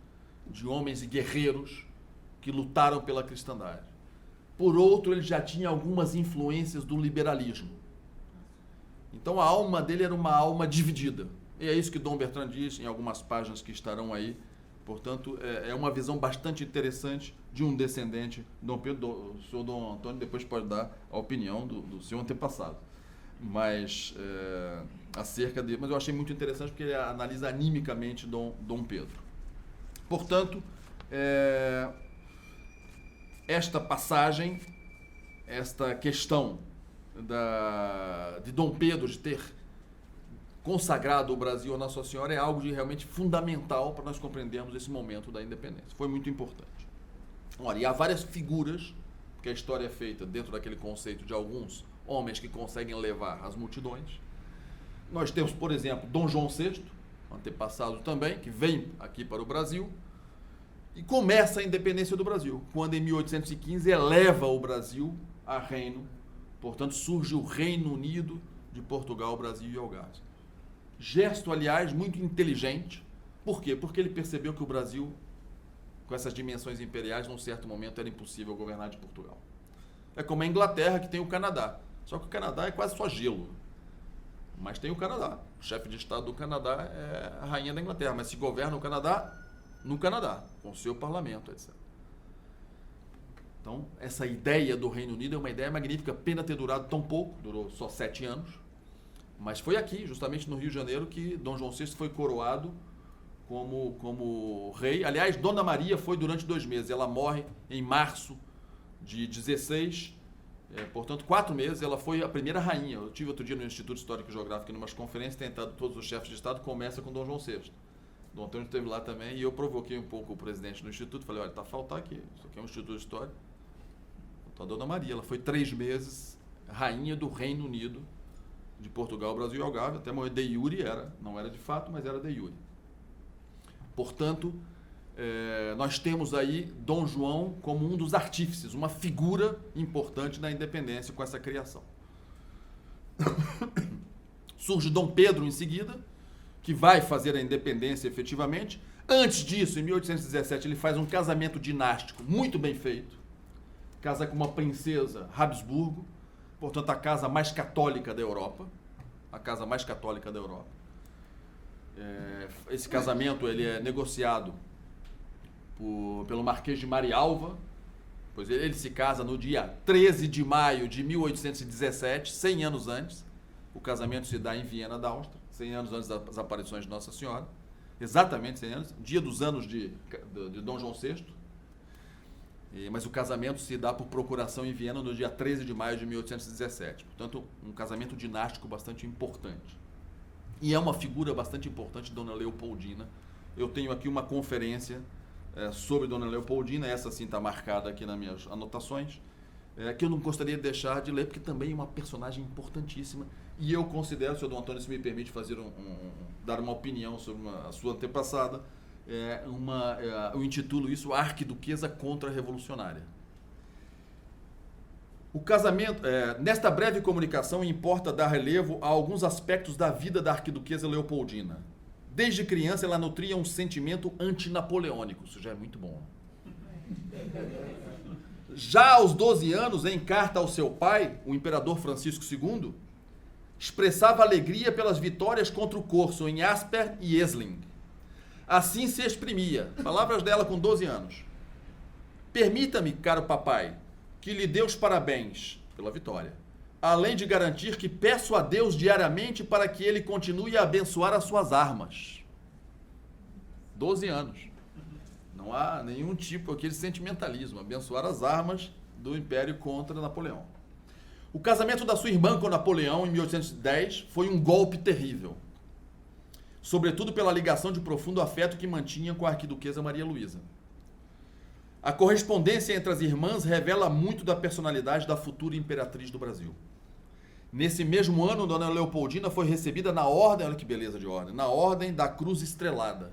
de homens e guerreiros que lutaram pela cristandade. Por outro, ele já tinha algumas influências do liberalismo. Então a alma dele era uma alma dividida. E é isso que Dom Bertrand diz em algumas páginas que estarão aí. Portanto, é uma visão bastante interessante de um descendente. Dom Pedro, o senhor Dom Antônio depois pode dar a opinião do seu antepassado. Mas acerca de... Mas eu achei muito interessante porque ele analisa animicamente Dom Pedro. Portanto, esta passagem, esta questão de Dom Pedro de ter consagrado o Brasil a Nossa Senhora é algo de realmente fundamental para nós compreendermos esse momento da independência. Foi muito importante. Ora, e há várias figuras, porque a história é feita dentro daquele conceito de alguns homens que conseguem levar as multidões. Nós temos, por exemplo, Dom João VI, antepassado também, que vem aqui para o Brasil e começa a independência do Brasil, quando em 1815 eleva o Brasil a reino. Portanto, surge o Reino Unido de Portugal, Brasil e Algarve. Gesto, aliás, muito inteligente. Por quê? Porque ele percebeu que o Brasil, com essas dimensões imperiais, num certo momento era impossível governar de Portugal. É como a Inglaterra, que tem o Canadá. Só que o Canadá é quase só gelo. Mas tem o Canadá. O chefe de Estado do Canadá é a rainha da Inglaterra. Mas se governa o Canadá, no Canadá, com o seu parlamento, etc. Então, essa ideia do Reino Unido é uma ideia magnífica. Pena ter durado tão pouco, durou só 7 anos. Mas foi aqui, justamente no Rio de Janeiro, que Dom João VI foi coroado como rei. Aliás, Dona Maria foi durante 2 meses. Ela morre em março de 16. Portanto, 4 meses, ela foi a primeira rainha. Eu tive outro dia no Instituto Histórico e Geográfico, em umas conferências, tentado todos os chefes de Estado, começa com Dom João VI. Dom Antônio esteve lá também e eu provoquei um pouco o presidente do Instituto. Falei, olha, está a faltar aqui. Isso aqui é um Instituto de História. Então, a Dona Maria, ela foi 3 meses rainha do Reino Unido de Portugal, Brasil e Algarve. Até morrer de iure não era de fato, mas era de iure. Portanto, nós temos aí Dom João como um dos artífices, uma figura importante da independência com essa criação. Surge Dom Pedro em seguida, que vai fazer a independência efetivamente. Antes disso, em 1817, ele faz um casamento dinástico muito bem feito. Casa com uma princesa Habsburgo, portanto a casa mais católica da Europa. A casa mais católica da Europa. Esse casamento ele é negociado pelo Marquês de Marialva, pois ele se casa no dia 13 de maio de 1817, 100 anos antes. O casamento se dá em Viena da Áustria, 100 anos antes das aparições de Nossa Senhora. Exatamente 100 anos, dia dos anos de Dom João VI. Mas o casamento se dá por procuração em Viena no dia 13 de maio de 1817. Portanto, um casamento dinástico bastante importante. E é uma figura bastante importante, Dona Leopoldina. Eu tenho aqui uma conferência sobre Dona Leopoldina, essa sim está marcada aqui nas minhas anotações, que eu não gostaria de deixar de ler, porque também é uma personagem importantíssima. E eu considero, senhor Dom Antônio, se me permite fazer dar uma opinião sobre a sua antepassada, eu intitulo isso Arquiduquesa Contra-Revolucionária. O casamento, nesta breve comunicação, importa dar relevo a alguns aspectos da vida da Arquiduquesa Leopoldina. Desde criança, ela nutria um sentimento antinapoleônico, isso já é muito bom. Já aos 12 anos, em carta ao seu pai, o imperador Francisco II, expressava alegria pelas vitórias contra o corso em Asper e Essling. Assim se exprimia, palavras dela com 12 anos. Permita-me, caro papai, que lhe dê os parabéns pela vitória, além de garantir que peço a Deus diariamente para que ele continue a abençoar as suas armas. 12 anos. Não há nenhum tipo aqui de sentimentalismo, abençoar as armas do Império contra Napoleão. O casamento da sua irmã com Napoleão, em 1810, foi um golpe terrível. Sobretudo pela ligação de profundo afeto que mantinha com a arquiduquesa Maria Luísa. A correspondência entre as irmãs revela muito da personalidade da futura imperatriz do Brasil. Nesse mesmo ano, Dona Leopoldina foi recebida na ordem, olha que beleza de ordem, na Ordem da Cruz Estrelada.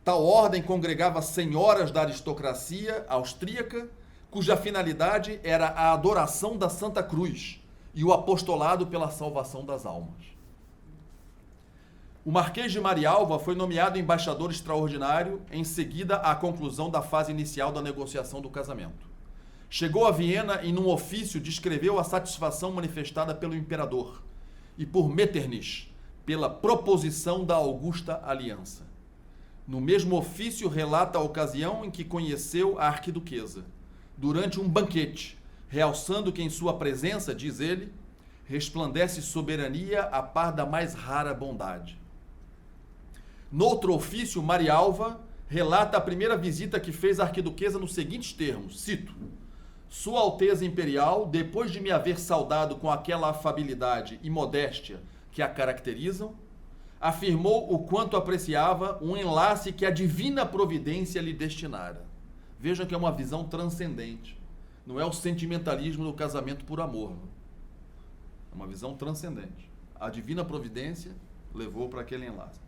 Tal ordem congregava senhoras da aristocracia austríaca, cuja finalidade era a adoração da Santa Cruz e o apostolado pela salvação das almas. O Marquês de Marialva foi nomeado embaixador extraordinário em seguida à conclusão da fase inicial da negociação do casamento. Chegou a Viena e, num ofício, descreveu a satisfação manifestada pelo imperador e por Metternich pela proposição da augusta aliança. No mesmo ofício, relata a ocasião em que conheceu a arquiduquesa, durante um banquete, realçando que em sua presença, diz ele, resplandece soberania a par da mais rara bondade. Noutro ofício, Marialva relata a primeira visita que fez à arquiduquesa nos seguintes termos, cito: Sua Alteza Imperial, depois de me haver saudado com aquela afabilidade e modéstia que a caracterizam, afirmou o quanto apreciava um enlace que a divina providência lhe destinara. Vejam que é uma visão transcendente. Não é o sentimentalismo do casamento por amor. É uma visão transcendente. A divina providência levou para aquele enlace.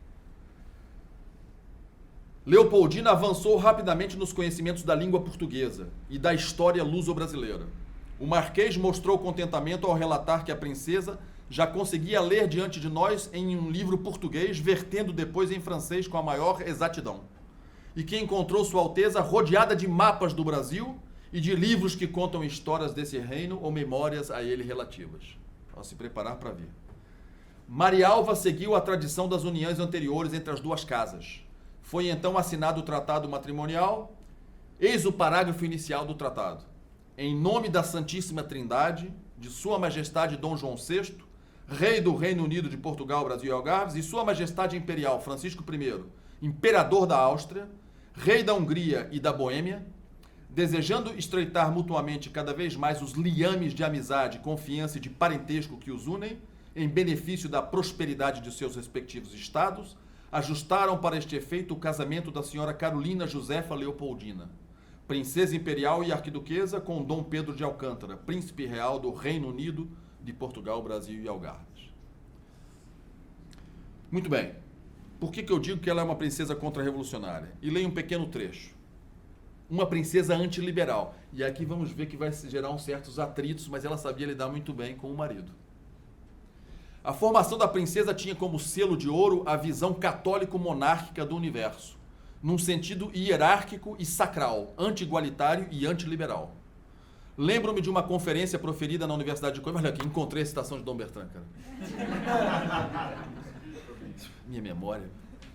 Leopoldina avançou rapidamente nos conhecimentos da língua portuguesa e da história luso-brasileira. O Marquês mostrou contentamento ao relatar que a princesa já conseguia ler diante de nós em um livro português, vertendo depois em francês com a maior exatidão, e que encontrou Sua Alteza rodeada de mapas do Brasil e de livros que contam histórias desse reino ou memórias a ele relativas. Ao se preparar para vir. Marialva seguiu a tradição das uniões anteriores entre as duas casas. Foi então assinado o tratado matrimonial. Eis o parágrafo inicial do tratado. Em nome da Santíssima Trindade, de Sua Majestade Dom João VI, Rei do Reino Unido de Portugal, Brasil e Algarves, e Sua Majestade Imperial Francisco I, Imperador da Áustria, Rei da Hungria e da Boêmia, desejando estreitar mutuamente cada vez mais os liames de amizade, confiança e de parentesco que os unem, em benefício da prosperidade de seus respectivos estados, ajustaram para este efeito o casamento da senhora Carolina Josefa Leopoldina, princesa imperial e arquiduquesa, com Dom Pedro de Alcântara, príncipe real do Reino Unido de Portugal, Brasil e Algarves. Muito bem. Por que eu digo que ela é uma princesa contra-revolucionária? E leio um pequeno trecho. Uma princesa antiliberal. E aqui vamos ver que vai gerar uns certos atritos, mas ela sabia lidar muito bem com o marido. A formação da princesa tinha como selo de ouro a visão católico-monárquica do universo, num sentido hierárquico e sacral, anti-igualitário e antiliberal. Lembro-me de uma conferência proferida na Universidade de Coimbra. Olha aqui, encontrei a citação de Dom Bertrand, cara. Minha memória.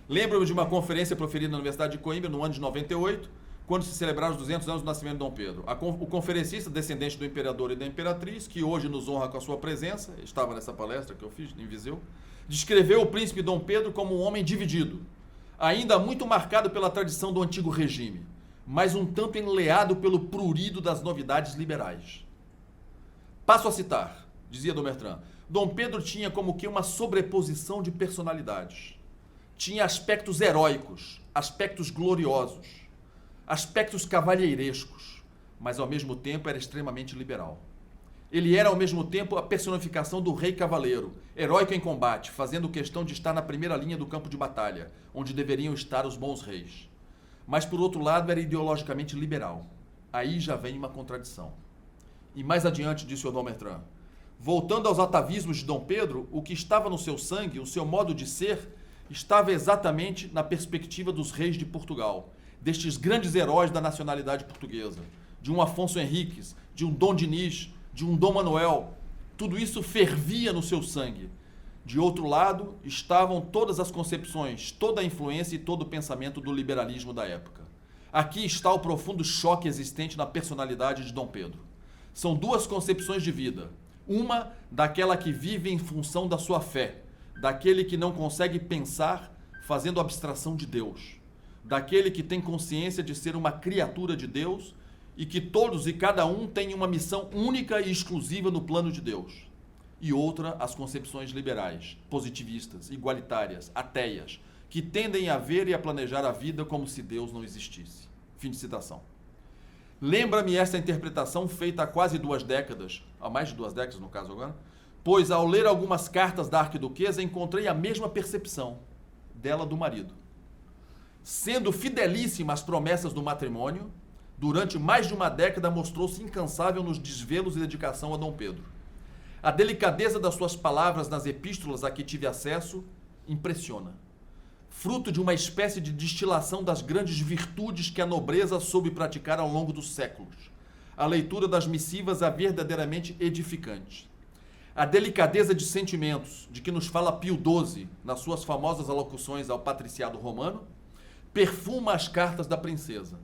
Lembro-me de uma conferência proferida na Universidade de Coimbra no ano de 98, quando se celebraram os 200 anos do nascimento de Dom Pedro. O conferencista, descendente do imperador e da imperatriz, que hoje nos honra com a sua presença, estava nessa palestra que eu fiz em Viseu, descreveu o príncipe Dom Pedro como um homem dividido, ainda muito marcado pela tradição do antigo regime, mas um tanto enleado pelo prurido das novidades liberais. Passo a citar, dizia Dom Bertrand, Dom Pedro tinha como que uma sobreposição de personalidades. Tinha aspectos heróicos, aspectos gloriosos, aspectos cavalheirescos, mas ao mesmo tempo era extremamente liberal. Ele era ao mesmo tempo a personificação do rei cavaleiro, heróico em combate, fazendo questão de estar na primeira linha do campo de batalha, onde deveriam estar os bons reis. Mas por outro lado era ideologicamente liberal. Aí já vem uma contradição. E mais adiante, disse o Dom Bertrand, voltando aos atavismos de Dom Pedro, o que estava no seu sangue, o seu modo de ser, estava exatamente na perspectiva dos reis de Portugal, destes grandes heróis da nacionalidade portuguesa, de um Afonso Henriques, de um Dom Dinis, de um Dom Manuel. Tudo isso fervia no seu sangue. De outro lado, estavam todas as concepções, toda a influência e todo o pensamento do liberalismo da época. Aqui está o profundo choque existente na personalidade de Dom Pedro. São duas concepções de vida. Uma, daquela que vive em função da sua fé, daquele que não consegue pensar fazendo abstração de Deus, daquele que tem consciência de ser uma criatura de Deus e que todos e cada um tem uma missão única e exclusiva no plano de Deus. E outra, as concepções liberais, positivistas, igualitárias, ateias, que tendem a ver e a planejar a vida como se Deus não existisse. Fim de citação. Lembra-me esta interpretação feita há quase 2 décadas, há mais de 2 décadas no caso agora, pois ao ler algumas cartas da arquiduquesa encontrei a mesma percepção dela do marido. Sendo fidelíssima às promessas do matrimônio, durante mais de 1 década mostrou-se incansável nos desvelos e dedicação a Dom Pedro. A delicadeza das suas palavras nas epístolas a que tive acesso impressiona. Fruto de uma espécie de destilação das grandes virtudes que a nobreza soube praticar ao longo dos séculos. A leitura das missivas é verdadeiramente edificante. A delicadeza de sentimentos de que nos fala Pio XII nas suas famosas alocuções ao patriciado romano perfuma as cartas da princesa.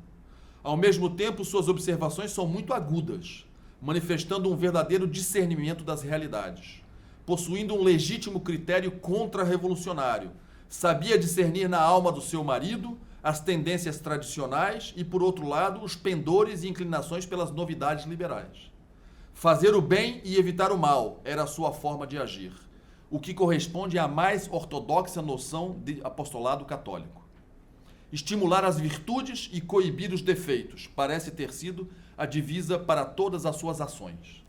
Ao mesmo tempo, suas observações são muito agudas, manifestando um verdadeiro discernimento das realidades. Possuindo um legítimo critério contra-revolucionário, sabia discernir na alma do seu marido as tendências tradicionais e, por outro lado, os pendores e inclinações pelas novidades liberais. Fazer o bem e evitar o mal era a sua forma de agir, o que corresponde à mais ortodoxa noção de apostolado católico. Estimular as virtudes e coibir os defeitos parece ter sido a divisa para todas as suas ações.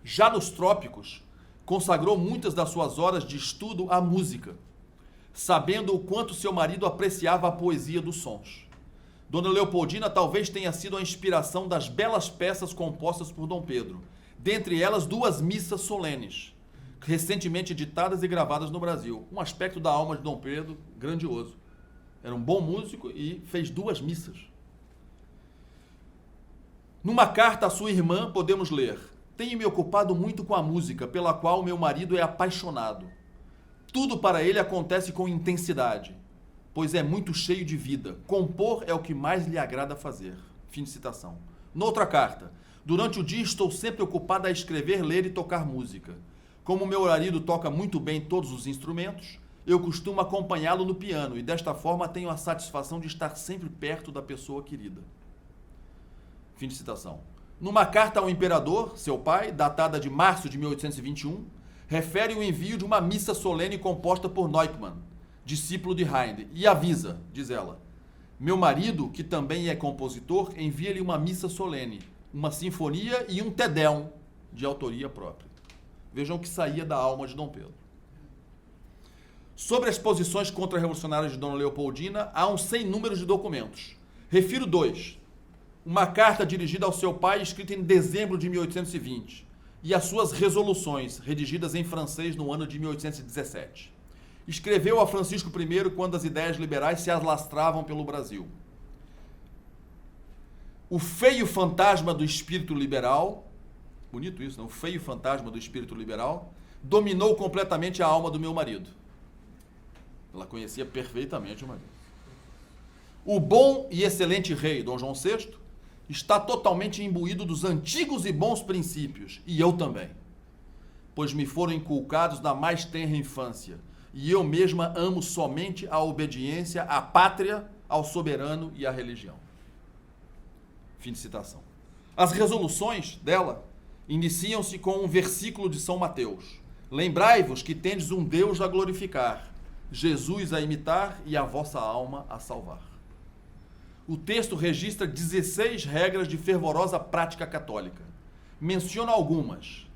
Já nos trópicos, consagrou muitas das suas horas de estudo à música, sabendo o quanto seu marido apreciava a poesia dos sons. Dona Leopoldina talvez tenha sido a inspiração das belas peças compostas por Dom Pedro, dentre elas 2 missas solenes, recentemente editadas e gravadas no Brasil. Um aspecto da alma de Dom Pedro grandioso. Era um bom músico e fez 2 missas. Numa carta à sua irmã, podemos ler: tenho me ocupado muito com a música, pela qual meu marido é apaixonado. Tudo para ele acontece com intensidade, pois é muito cheio de vida. Compor é o que mais lhe agrada fazer. Fim de citação. Noutra carta: durante o dia estou sempre ocupada a escrever, ler e tocar música. Como meu marido toca muito bem todos os instrumentos, eu costumo acompanhá-lo no piano e desta forma tenho a satisfação de estar sempre perto da pessoa querida. Fim de citação. Numa carta ao imperador, seu pai, datada de março de 1821, refere o envio de uma missa solene composta por Neumann, discípulo de Haydn, e avisa, diz ela: meu marido, que também é compositor, envia-lhe uma missa solene, uma sinfonia e um Te Deum de autoria própria. Vejam o que saía da alma de Dom Pedro. Sobre as posições contra-revolucionárias de Dona Leopoldina, há um sem número de documentos. Refiro 2. Uma carta dirigida ao seu pai, escrita em dezembro de 1820, e as suas resoluções, redigidas em francês no ano de 1817. Escreveu a Francisco I quando as ideias liberais se alastravam pelo Brasil. O feio fantasma do espírito liberal, bonito isso, não? O feio fantasma do espírito liberal, dominou completamente a alma do meu marido. Ela conhecia perfeitamente o marido. O bom e excelente rei, Dom João VI, está totalmente imbuído dos antigos e bons princípios, e eu também, pois me foram inculcados na mais tenra infância, e eu mesma amo somente a obediência à pátria, ao soberano e à religião. Fim de citação. As resoluções dela iniciam-se com um versículo de São Mateus. Lembrai-vos que tendes um Deus a glorificar, Jesus a imitar e a vossa alma a salvar. O texto registra 16 regras de fervorosa prática católica. Menciona algumas.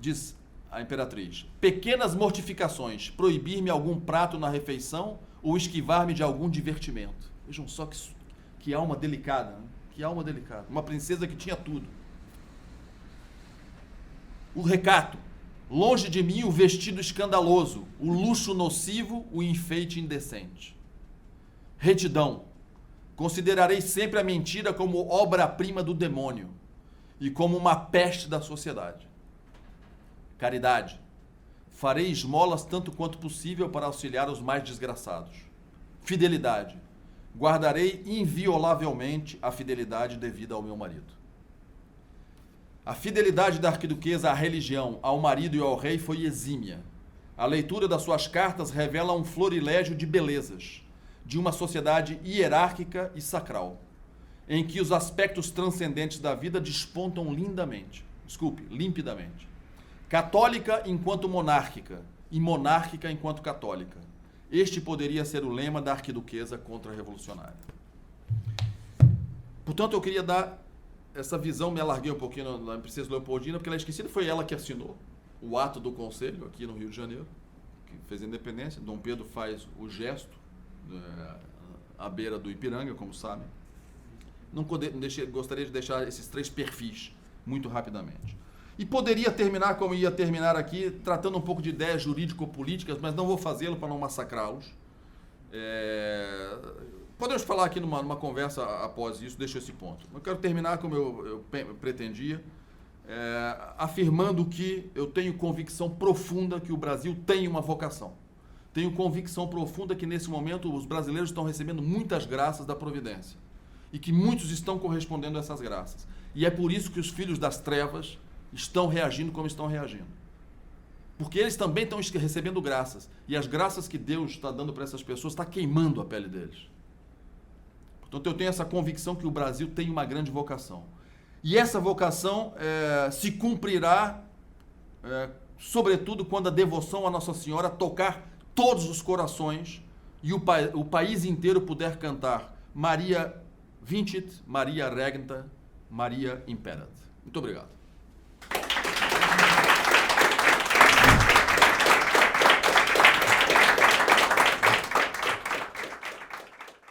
Diz a imperatriz: pequenas mortificações, proibir-me algum prato na refeição ou esquivar-me de algum divertimento. Vejam só que alma delicada, né? Que alma delicada. Uma princesa que tinha tudo. O recato: longe de mim o vestido escandaloso, o luxo nocivo, o enfeite indecente. Retidão: considerarei sempre a mentira como obra-prima do demônio e como uma peste da sociedade. Caridade: farei esmolas tanto quanto possível para auxiliar os mais desgraçados. Fidelidade: guardarei inviolavelmente a fidelidade devida ao meu marido. A fidelidade da arquiduquesa à religião, ao marido e ao rei foi exímia. A leitura das suas cartas revela um florilégio de belezas, de uma sociedade hierárquica e sacral, em que os aspectos transcendentes da vida despontam limpidamente. Católica enquanto monárquica e monárquica enquanto católica. Este poderia ser o lema da arquiduquesa contra-revolucionária. Portanto, eu queria dar essa visão, me alarguei um pouquinho na Princesa Leopoldina, porque ela é esquecida, foi ela que assinou o ato do Conselho aqui no Rio de Janeiro, que fez a independência. Dom Pedro faz o gesto à beira do Ipiranga, como sabem. Gostaria de deixar esses 3 perfis muito rapidamente. E poderia terminar como ia terminar aqui, tratando um pouco de ideias jurídico-políticas, mas não vou fazê-lo para não massacrá-los. Podemos falar aqui numa conversa após isso, deixo esse ponto. Eu quero terminar como eu pretendia, afirmando que eu tenho convicção profunda que o Brasil tem uma vocação. Tenho convicção profunda que nesse momento os brasileiros estão recebendo muitas graças da providência e que muitos estão correspondendo a essas graças. E é por isso que os filhos das trevas estão reagindo como estão reagindo. Porque eles também estão recebendo graças. E as graças que Deus está dando para essas pessoas está queimando a pele deles. Portanto, eu tenho essa convicção que o Brasil tem uma grande vocação. E essa vocação se cumprirá, sobretudo, quando a devoção a Nossa Senhora tocar todos os corações e o país inteiro puder cantar Maria Vincit, Maria Regenta, Maria Imperat. Muito obrigado.